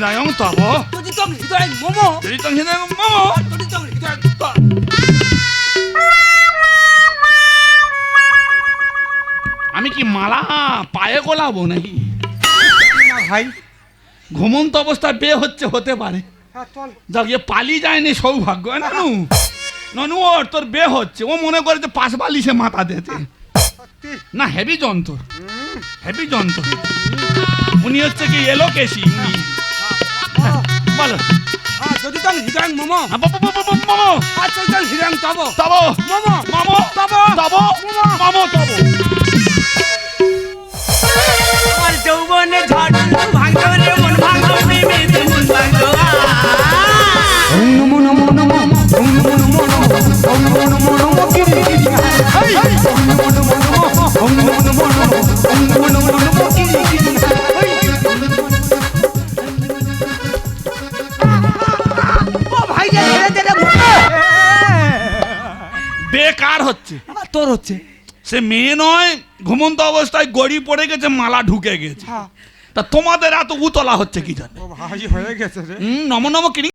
হৃদয়ং তব তদিতং হৃদয়ং মম তদিতং হৃদয়ং মম তদিতং হৃদয়ং তব। আমি কি মালা পায়ে গোলাবো নাকি? না ভাই, ঘুমন্ত অবস্থায় বিয়ে হচ্ছে, হতে পারে। হ্যাঁ চল। যাক, এ পালিয়ে যায়নি সৌভাগ্য। নানু নানু, ওর তোর বিয়ে হচ্ছে, ও মনে করে যে পাশ বালিশে মাথা দিতে। সত্যি? না, হেভি যন্ত্র, হেভি যন্ত্র। উনি হচ্ছে কি এলোকেশি উনি। বলো। তদিতং হৃদয়ং মম মামো তদিতং হৃদয়ং তব। তব মম মামো তব তব মামো তব। আমার যৌবনে ঝড় ভাঙলো রে মন ভাঙলো প্রেমেতে মন ভাঙলো। ওম নমো নমো নমো ওম নমো নমো নমো ওম নমো নমো নমো কিরি কিরি হাই ওম নমো নমো নমো ওম নমো নমো নমো ওম নমো নমো নমো কিরি কিরি হাই। ও ভাই রে রে রে বেকার হচ্ছে। তোর হচ্ছে। সে মেয়ে নয়, ঘুমন্ত অবস্থায় গড়ি পড়ে গেছে, মালা ঢুকে গেছে। তা তোমাদের এত উতলা হচ্ছে কি জানে? ও ভাই হয়ে গেছে রে। নম নম কিরি